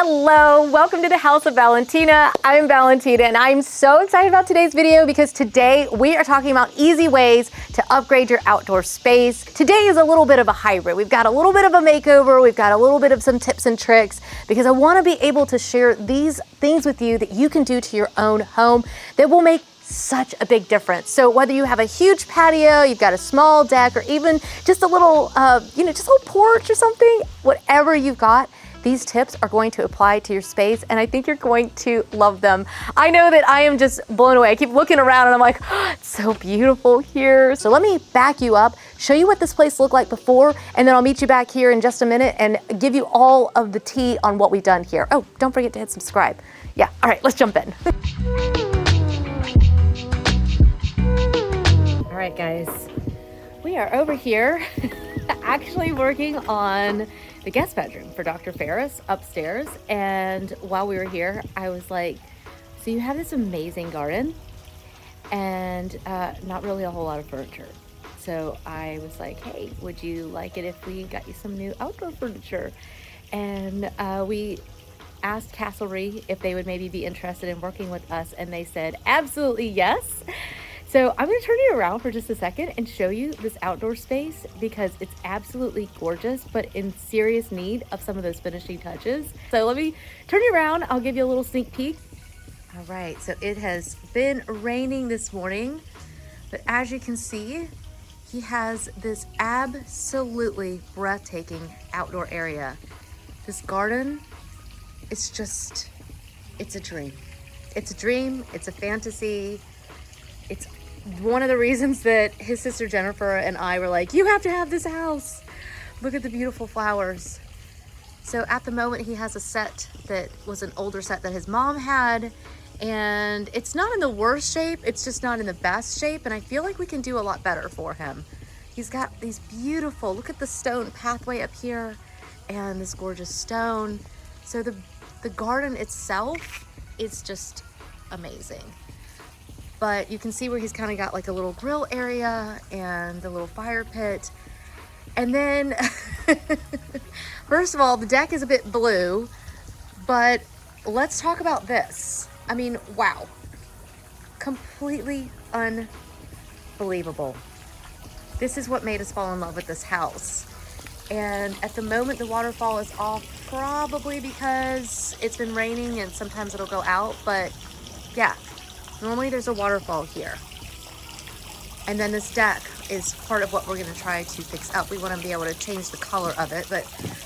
Hello, welcome to the house of Valentina. I'm Valentina and I'm so excited about today's video because today we are talking about easy ways to upgrade your outdoor space. Today is a little bit of a hybrid. We've got a little bit of a makeover, we've got a little bit of some tips and tricks because I want to be able to share these things with you that you can do to your own home that will make such a big difference. So whether you have a huge patio, you've got a small deck, or even just a little, just a little porch or something, whatever you've got, these tips are going to apply to your space and I think you're going to love them. I know that I am just blown away. I keep looking around and I'm like, oh, it's so beautiful here. So let me back you up, show you what this place looked like before, and then I'll meet you back here in just a minute and give you all of the tea on what we've done here. Oh, don't forget to hit subscribe. Yeah, all right, let's jump in. All right, guys, we are over here actually working on the guest bedroom for Dr. Ferris upstairs. And while we were here, I was like, so you have this amazing garden and not really a whole lot of furniture. So I was like, hey, would you like it if we got you some new outdoor furniture? And we asked CASTELRY if they would maybe be interested in working with us, and they said absolutely yes. So I'm going to turn you around for just a second and show you this outdoor space because it's absolutely gorgeous, but in serious need of some of those finishing touches. So let me turn you around. I'll give you a little sneak peek. All right, so it has been raining this morning, but as you can see, he has this absolutely breathtaking outdoor area. This garden, it's a dream. It's a dream, it's a fantasy. It's one of the reasons that his sister Jennifer and I were like, you have to have this house. Look at the beautiful flowers. So at the moment he has a set that was an older set that his mom had, and it's not in the worst shape, it's just not in the best shape, and I feel like we can do a lot better for him. He's got these beautiful, look at the stone pathway up here and this gorgeous stone. So the garden itself is just amazing. But you can see where he's kind of got like a little grill area and the little fire pit. And then, first of all, the deck is a bit blue, but let's talk about this. I mean, wow, completely unbelievable. This is what made us fall in love with this house. And at the moment, the waterfall is off, probably because it's been raining and sometimes it'll go out, but yeah. Normally there's a waterfall here. And then this deck is part of what we're gonna try to fix up. We wanna be able to change the color of it, but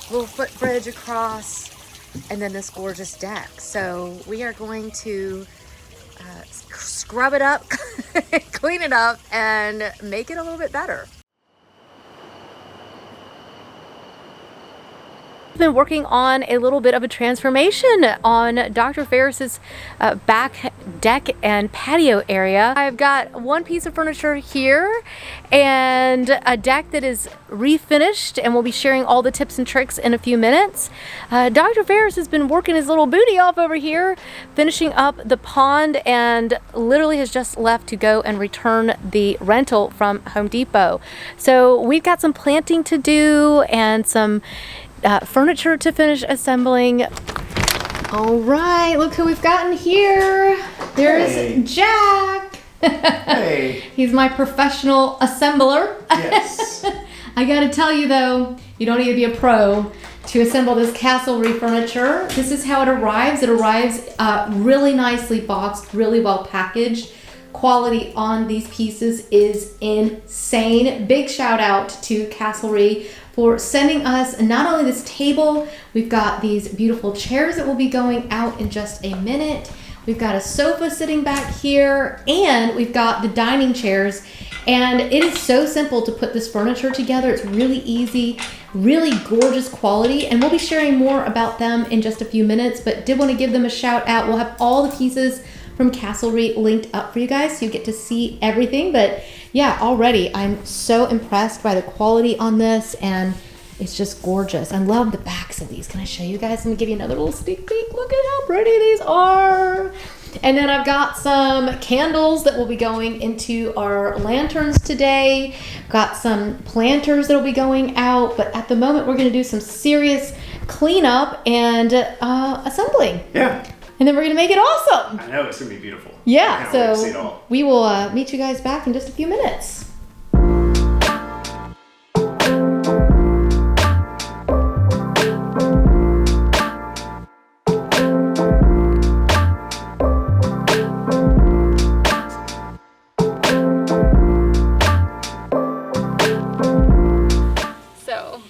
little footbridge across, and then this gorgeous deck. So we are going to scrub it up, clean it up, and make it a little bit better. Been working on a little bit of a transformation on Dr. Ferris's back deck and patio area. I've got one piece of furniture here and a deck that is refinished, and we'll be sharing all the tips and tricks in a few minutes. Dr. Ferris has been working his little booty off over here, finishing up the pond, and literally has just left to go and return the rental from Home Depot. So we've got some planting to do and some furniture to finish assembling. All right, look who we've gotten here. There's Jack. Hey. He's my professional assembler. Yes. I gotta tell you though, you don't need to be a pro to assemble this CASTELRY furniture. This is how it arrives. It arrives really nicely boxed, really well packaged. Quality on these pieces is insane. Big shout out to CASTELRY for sending us not only this table, we've got these beautiful chairs that will be going out in just a minute. We've got a sofa sitting back here, and we've got the dining chairs. And it is so simple to put this furniture together. It's really easy, really gorgeous quality, and we'll be sharing more about them in just a few minutes, but did want to give them a shout out. We'll have all the pieces from CASTELRY linked up for you guys so you get to see everything. But yeah, already I'm so impressed by the quality on this, and it's just gorgeous. I love the backs of these. Can I show you guys? Let me give you another little sneak peek. Look at how pretty these are. And then I've got some candles that will be going into our lanterns today. Got some planters that will be going out, but at the moment we're going to do some serious cleanup and assembling. Yeah. And then we're gonna make it awesome. I know, it's gonna be beautiful. Yeah, I can't wait to see it so all. we will meet you guys back in just a few minutes. So,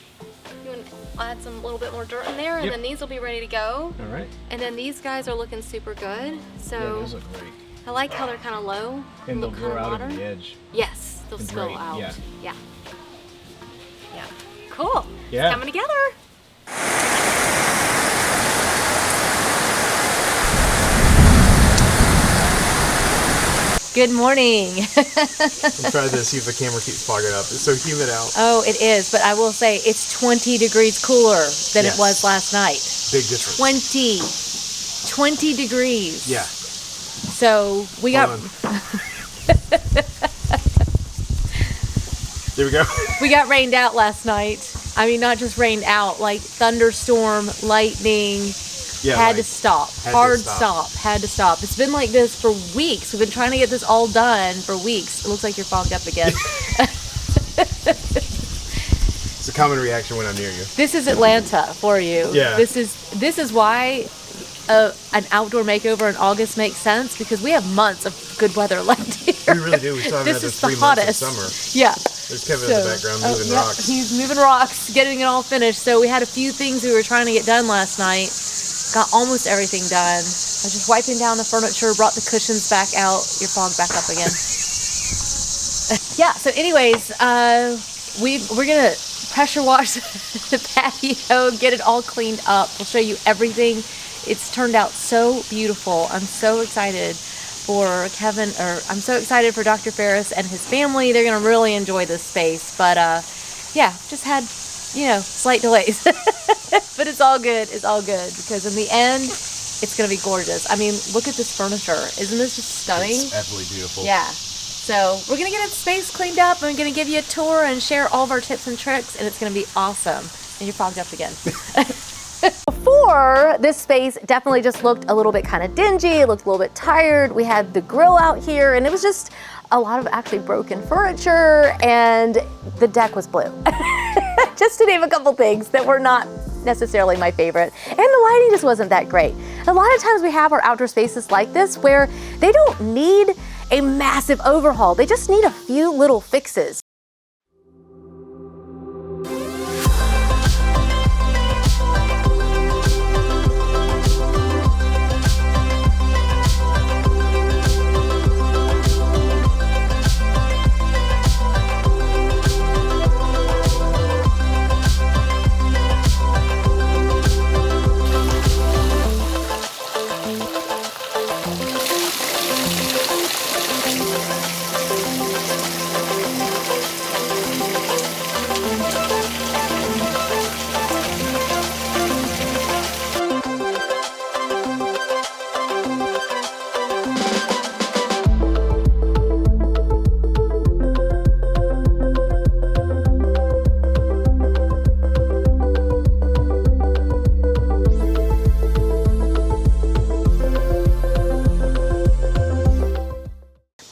you want to add some little bit more dirt in there, and then these will be ready to go. All right. And then these guys are looking super good. So Yeah, those look great. I like how they're kind of low. And they'll look grow kinda out modern. over the edge. Yes, they'll and spill drain, out. yeah. Yeah. Yeah. Cool. Yeah. It's coming together. Good morning. I'll try this, see if the camera keeps fogging up. It's so humid out. Oh, it is, but I will say it's 20 degrees cooler than it Yes. was last night. Big difference. 20 degrees. Yeah. So we got Hold on. There we go. we got rained out last night. I mean, not just rained out, like thunderstorm, lightning. Yeah, Had to like, stop. had to Hard stop. stop. Had to stop. It's been like this for weeks. We've been trying to get this all done for weeks. It looks like you're fogged up again. It's a common reaction when I'm near you. This is Atlanta for you. Yeah. This is why an outdoor makeover in August makes sense, because we have months of good weather left here. We really do. We still haven't This had is the the 3 months hottest. of summer. Yeah. There's Kevin in the background moving yep, rocks. he's moving rocks, getting it all finished. So we had a few things we were trying to get done last night. Got almost everything done. I was just wiping down the furniture, brought the cushions back out. You're fogged back up again. Yeah, so anyways, we're gonna pressure wash the patio, get it all cleaned up. We'll show you everything. It's turned out so beautiful. I'm so excited for Kevin, or I'm so excited for Dr. Ferris and his family. They're gonna really enjoy this space. But yeah, just had, slight delays. But it's all good. It's all good, because in the end, it's gonna be gorgeous. I mean, look at this furniture. Isn't this just stunning? It's absolutely beautiful. Yeah. So we're gonna get its space cleaned up. I'm gonna give you a tour and share all of our tips and tricks, and it's gonna be awesome. And you're fogged up again. Before, this space definitely just looked a little bit kind of dingy. It looked a little bit tired. We had the grill out here, and it was just a lot of actually broken furniture, and the deck was blue. Just to name a couple things that were not necessarily my favorite. And the lighting just wasn't that great. A lot of times we have our outdoor spaces like this where they don't need a massive overhaul. They just need a few little fixes.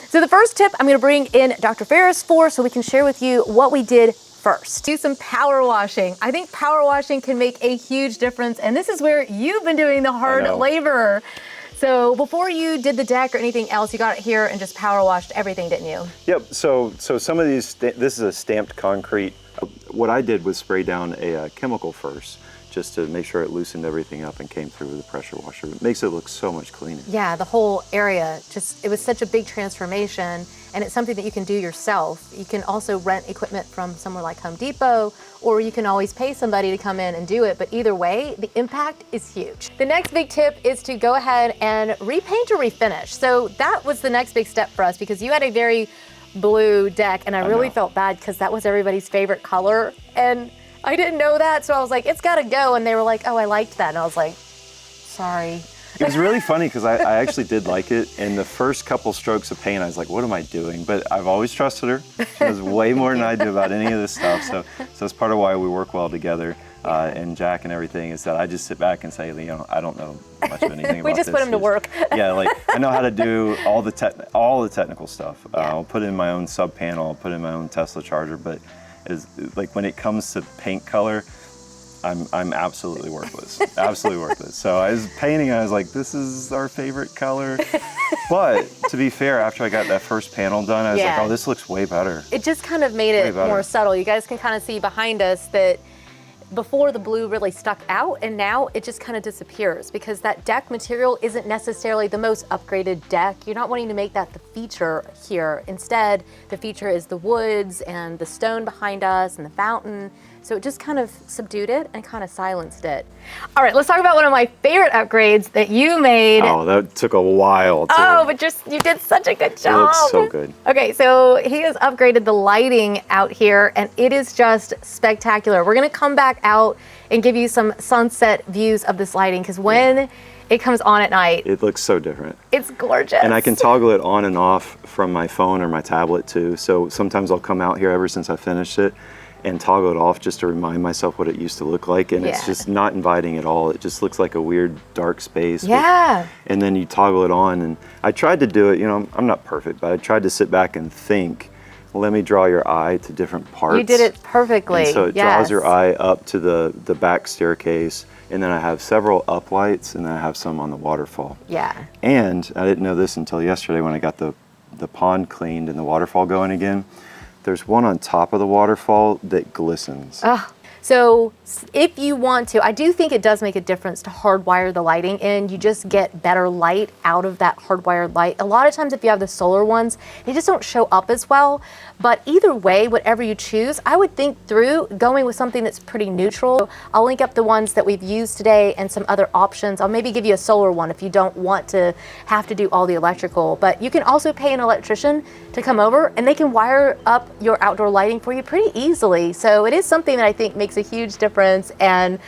So the first tip I'm gonna bring in Dr. Ferris for, so we can share with you what we did first. Do some power washing. I think power washing can make a huge difference, and this is where you've been doing the hard labor. So before you did the deck or anything else, you got it here and just power washed everything, didn't you? Yep, so some of these, this is a stamped concrete. What I did was spray down a chemical first, just to make sure it loosened everything up and came through with the pressure washer. It makes it look so much cleaner. Yeah, the whole area, it was such a big transformation, and it's something that you can do yourself. You can also rent equipment from somewhere like Home Depot, or you can always pay somebody to come in and do it, but either way, the impact is huge. The next big tip is to go ahead and repaint or refinish. So that was the next big step for us, because you had a very blue deck, and I really felt bad because that was everybody's favorite color, and I didn't know that, so I was like, it's gotta go, and they were like, oh, I liked that, and I was like, sorry. It was really funny because I actually did like it, and the first couple strokes of paint, I was like, what am I doing? But I've always trusted her. She knows way more than I do about any of this stuff, so that's part of why we work well together. and Jack and everything, is that I just sit back and say, you know, I don't know much of anything about We just this. put him to work. Yeah, like I know how to do all the technical stuff. I'll put in my own sub panel, I'll put in my own Tesla charger, but like when it comes to paint color, I'm absolutely worthless. Absolutely worthless. So I was painting, I was like, this is our favorite color. But to be fair, after I got that first panel done, I was like, oh, this looks way better. It just kind of made it more subtle. You guys can kind of see behind us that before the blue really stuck out, and now it just kind of disappears because that deck material isn't necessarily the most upgraded deck. You're not wanting to make that the feature here. Instead, the feature is the woods and the stone behind us and the fountain. So it just kind of subdued it and kind of silenced it. All right, let's talk about one of my favorite upgrades that you made. Oh, that took a while too. Oh, but you did such a good job. It looks so good. Okay, so he has upgraded the lighting out here, and it is just spectacular. We're gonna come back out and give you some sunset views of this lighting, because when it comes on at night, it looks so different. It's gorgeous. And I can toggle it on and off from my phone or my tablet too. So sometimes I'll come out here ever since I finished it and toggle it off just to remind myself what it used to look like, and it's just not inviting at all. It just looks like a weird dark space. Yeah. And then you toggle it on, and I tried to do it, you know, I'm not perfect, but I tried to sit back and think, let me draw your eye to different parts. You did it perfectly. And so it draws your eye up to the back staircase, and then I have several up lights, and then I have some on the waterfall. Yeah. And I didn't know this until yesterday when I got the pond cleaned and the waterfall going again. There's one on top of the waterfall that glistens. Oh, so if you want to, I do think it does make a difference to hardwire the lighting in. You just get better light out of that hardwired light. A lot of times if you have the solar ones, they just don't show up as well. But either way, whatever you choose, I would think through going with something that's pretty neutral. I'll link up the ones that we've used today and some other options. I'll maybe give you a solar one if you don't want to have to do all the electrical. But you can also pay an electrician to come over, and they can wire up your outdoor lighting for you pretty easily. So it is something that I think makes a huge difference, and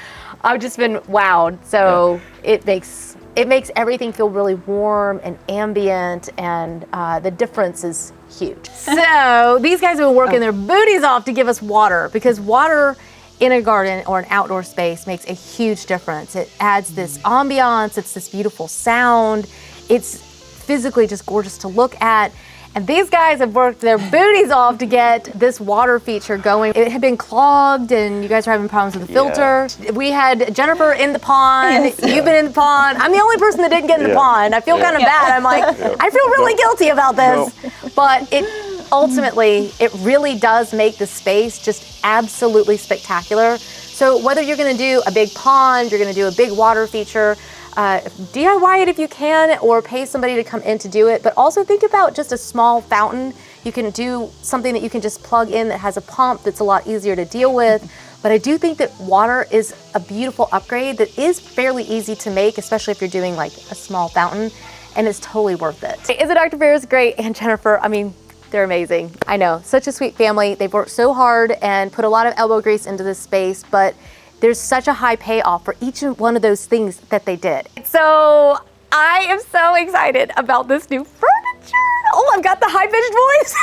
I've just been wowed. So it makes everything feel really warm and ambient, and the difference is huge. So these guys have been working their booties off to give us water, because water in a garden or an outdoor space makes a huge difference. It adds this ambiance, it's this beautiful sound, it's physically just gorgeous to look at. And these guys have worked their booties off to get this water feature going. It had been clogged, and you guys were having problems with the filter. We had Jennifer in the pond. You've been in the pond. I'm the only person that didn't get in the pond. I feel kind of bad. I'm like, I feel really guilty about this. But it ultimately, it really does make the space just absolutely spectacular. So whether you're gonna do a big pond, you're gonna do a big water feature, DIY it if you can, or pay somebody to come in to do it. But also think about just a small fountain. You can do something that you can just plug in that has a pump that's a lot easier to deal with. But I do think that water is a beautiful upgrade that is fairly easy to make, especially if you're doing like a small fountain, and it's totally worth it. Isn't Dr. Ferris great? And Jennifer, I mean, they're amazing. I know, such a sweet family. They've worked so hard and put a lot of elbow grease into this space, but there's such a high payoff for each one of those things that they did. So I am so excited about this new furniture. Oh, I've got the high-pitched voice.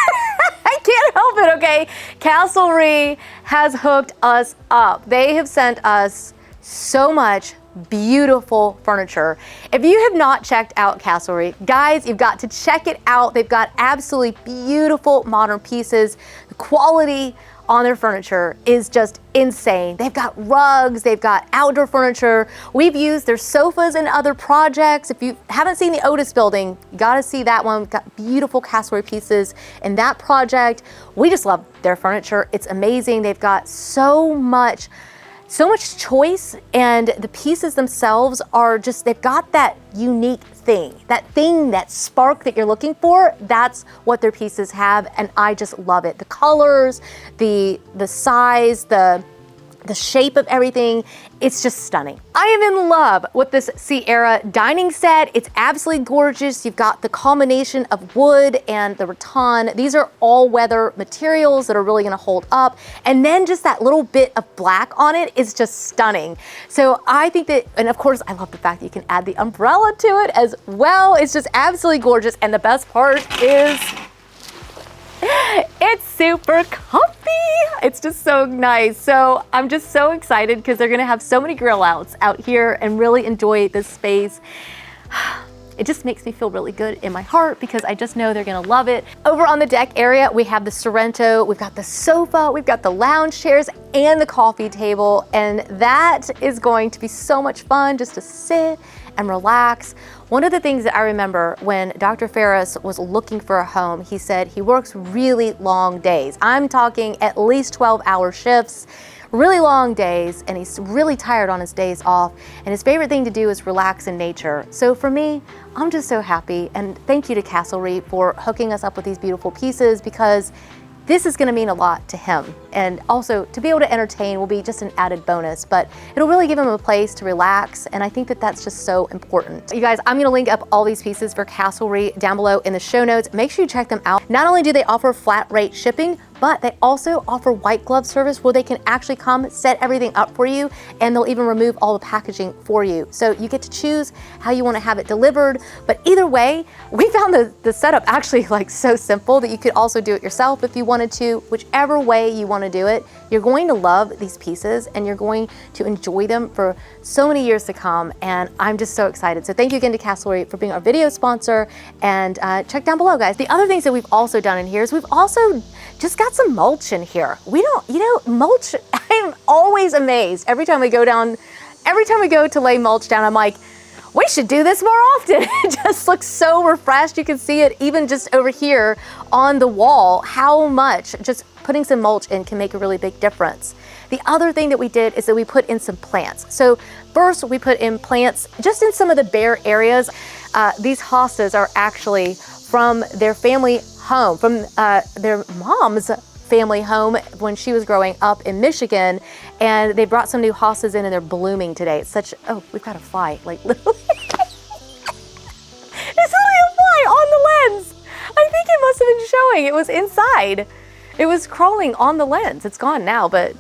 I can't help it, okay? CASTELRY has hooked us up. They have sent us so much beautiful furniture. If you have not checked out CASTELRY, guys, you've got to check it out. They've got absolutely beautiful modern pieces. The quality on their furniture is just insane. They've got rugs, they've got outdoor furniture. We've used their sofas in other projects. If you haven't seen the Otis building, you gotta see that one. We've got beautiful CASTELRY pieces in that project. We just love their furniture. It's amazing. They've got so much choice, and the pieces themselves are just, they've got that unique thing, that spark that you're looking for. That's what their pieces have, and I just love it. The colors, the size, the shape of everything, it's just stunning. I am in love with this Sierra dining set. It's absolutely gorgeous. You've got the combination of wood and the rattan. These are all-weather materials that are really gonna hold up. And then just that little bit of black on it is just stunning. So I think that, and of course, I love the fact that you can add the umbrella to it as well. It's just absolutely gorgeous. And the best part is It's super comfy. It's just so nice. So I'm just so excited because they're gonna have so many grill outs out here and really enjoy this space. It just makes me feel really good in my heart because I just know they're gonna love it. Over on the deck area, we have the Sorrento, we've got the sofa, we've got the lounge chairs and the coffee table, and that is going to be so much fun just to sit and relax. One of the things that I remember when Dr. Ferris was looking for a home, he said he works really long days. I'm talking at least 12-hour shifts, really long days, and he's really tired on his days off, and his favorite thing to do is relax in nature. So for me, I'm just so happy, and thank you to CASTELRY for hooking us up with these beautiful pieces because this is gonna mean a lot to him. And also to be able to entertain will be just an added bonus, but it'll really give him a place to relax. And I think that that's just so important. You guys, I'm gonna link up all these pieces for CASTELRY down below in the show notes. Make sure you check them out. Not only do they offer flat rate shipping, but they also offer white glove service where they can actually come set everything up for you, and they'll even remove all the packaging for you. So you get to choose how you want to have it delivered. But either way, we found the setup actually like so simple that you could also do it yourself if you wanted to. Whichever way you want to do it, you're going to love these pieces and you're going to enjoy them for so many years to come. And I'm just so excited. So thank you again to CASTELRY for being our video sponsor, and check down below, guys. The other things that we've also done in here is we've also just got some mulch in here. We don't, you know, mulch, I'm always amazed. Every time we go to lay mulch down, I'm like, we should do this more often. It just looks so refreshed. You can see it even just over here on the wall, how much just putting some mulch in can make a really big difference. The other thing that we did is that we put in some plants. So first we put in plants just in some of the bare areas. These hostas are actually from their family home, from their mom's family home when she was growing up in Michigan, and they brought some new hostas in and they're blooming today. It's such, oh, we've got a fly, like literally. There's only a fly on the lens. I think it must have been showing. It was inside. It was crawling on the lens. It's gone now, but.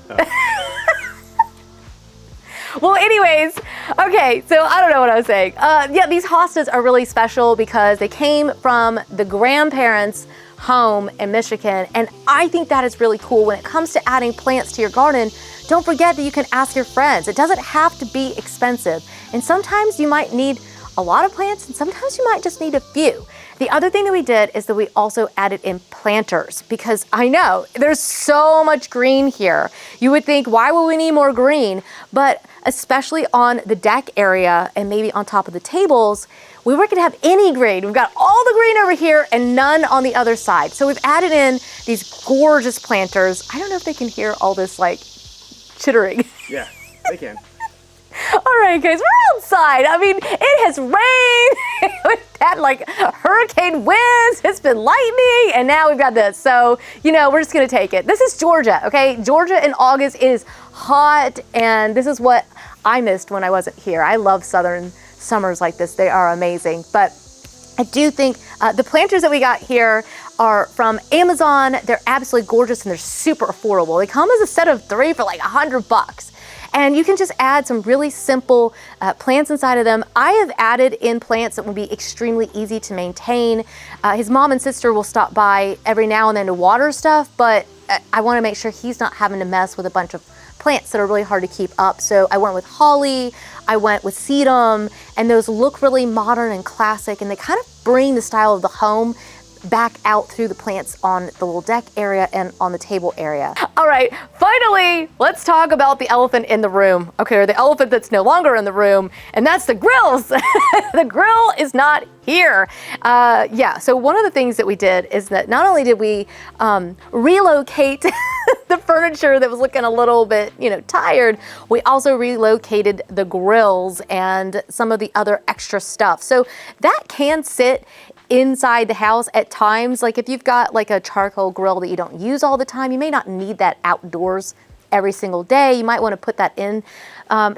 Well, anyways, okay, so I don't know what I was saying. Yeah, these hostas are really special because they came from the grandparents' home in Michigan, and I think that is really cool. When it comes to adding plants to your garden, don't forget that you can ask your friends. It doesn't have to be expensive, and sometimes you might need a lot of plants, and sometimes you might just need a few. The other thing that we did is that we also added in planters, because I know there's so much green here. You would think, why would we need more green? But especially on the deck area and maybe on top of the tables, we weren't gonna have any green. We've got all the green over here and none on the other side. So we've added in these gorgeous planters. I don't know if they can hear all this like chittering. Yeah, they can. All right, guys, we're outside. I mean, it has rained, we've had like hurricane winds, it's been lightning, and now we've got this. So, you know, we're just gonna take it. This is Georgia, okay? Georgia in August is hot, and this is what I missed when I wasn't here. I love southern summers like this. They are amazing. But I do think the planters that we got here are from Amazon. They're absolutely gorgeous and they're super affordable. They come as a set of 3 for like $100. And you can just add some really simple plants inside of them. I have added in plants that will be extremely easy to maintain. His mom and sister will stop by every now and then to water stuff, but I want to make sure he's not having to mess with a bunch of plants that are really hard to keep up. So I went with holly, I went with sedum, and those look really modern and classic, and they kind of bring the style of the home back out through the plants on the little deck area and on the table area. All right, finally, let's talk about the elephant in the room. Okay, or the elephant that's no longer in the room, and that's the grills. The grill is not here. Yeah, so one of the things that we did is that not only did we relocate the furniture that was looking a little bit, you know, tired, we also relocated the grills and some of the other extra stuff. So that can sit inside the house at times. Like if you've got like a charcoal grill that you don't use all the time, you may not need that outdoors every single day. You might want to put that in.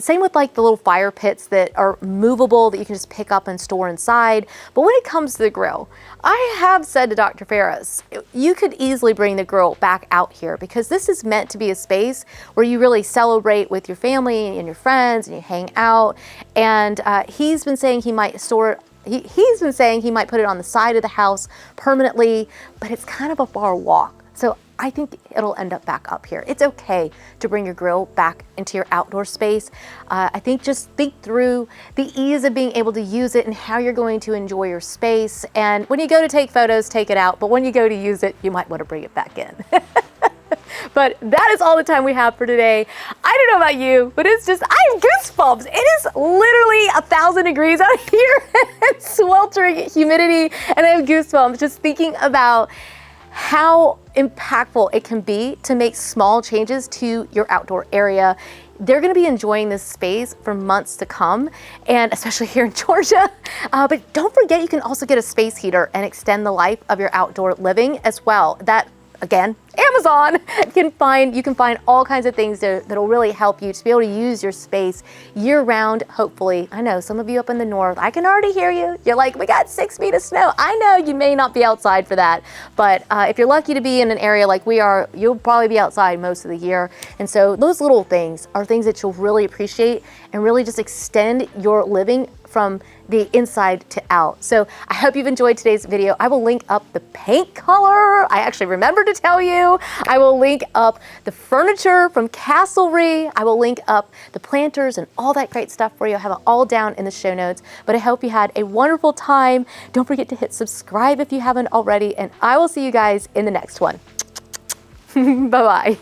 Same with like the little fire pits that are movable that you can just pick up and store inside. But when it comes to the grill, I have said to Dr. Ferris, you could easily bring the grill back out here because this is meant to be a space where you really celebrate with your family and your friends and you hang out. And he's been saying he might store it he's been saying he might put it on the side of the house permanently, but it's kind of a far walk. So I think it'll end up back up here. It's okay to bring your grill back into your outdoor space. I think just think through the ease of being able to use it and how you're going to enjoy your space. And when you go to take photos, take it out. But when you go to use it, you might want to bring it back in. But that is all the time we have for today. I don't know about you, but it's just, I have goosebumps. It is literally 1,000 degrees out here, sweltering humidity, and I have goosebumps just thinking about how impactful it can be to make small changes to your outdoor area. They're gonna be enjoying this space for months to come, and especially here in Georgia. But don't forget, you can also get a space heater and extend the life of your outdoor living as well. That, again, Amazon. You can find all kinds of things that'll really help you to be able to use your space year round, hopefully. I know some of you up in the north, I can already hear you. You're like, we got 6 feet of snow. I know you may not be outside for that, but if you're lucky to be in an area like we are, you'll probably be outside most of the year. And so those little things are things that you'll really appreciate and really just extend your living from the inside to out. So I hope you've enjoyed today's video. I will link up the paint color. I actually remembered to tell you. I will link up the furniture from CASTELRY. I will link up the planters and all that great stuff for you. I'll have it all down in the show notes. But I hope you had a wonderful time. Don't forget to hit subscribe if you haven't already, and I will see you guys in the next one. Bye-bye.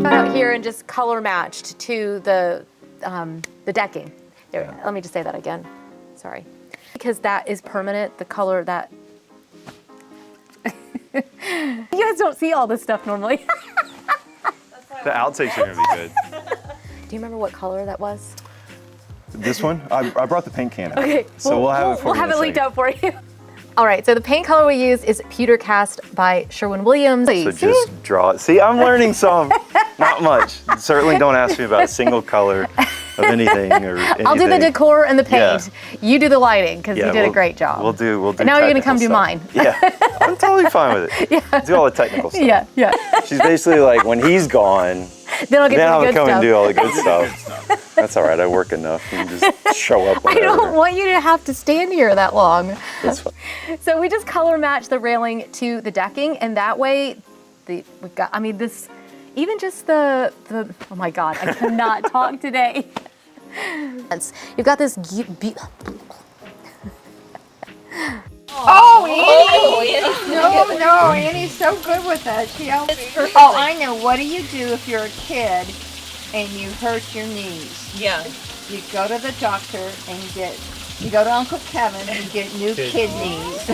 Out here and just color matched to the decking. There, let me just say that again. Sorry. Because that is permanent, the color that... You guys don't see all this stuff normally. The outtakes are gonna be good. Do you remember what color that was? This one? I brought the paint can out. Okay. So we'll have it for you. We'll have in a it linked second. out for you. All right, so the paint color we use is Pewter Cast by Sherwin Williams. So just draw it. See, I'm learning some. Not much. Certainly don't ask me about a single color of anything or anything. I'll do the decor and the paint. Yeah. You do the lighting, because Yeah, you did a great job. We'll do. And now you're gonna come do technical mine. stuff. Yeah, I'm totally fine with it. Yeah. Do all the technical stuff. Yeah, yeah. She's basically like, when he's gone, Then I'll get then to I'll the good come stuff. and do all the good stuff. That's all right. I work enough. You can just show up I whenever. don't want you to have to stand here that long. That's fine. So we just color match the railing to the decking, and that way, we've got, I mean, this, even just the oh my God, I cannot talk today. You've got this, Oh, Annie! No, Annie's so good with that. She always. Oh, I know. What do you do if you're a kid and you hurt your knees? Yeah. You go to the doctor and you go to Uncle Kevin and get new kidneys.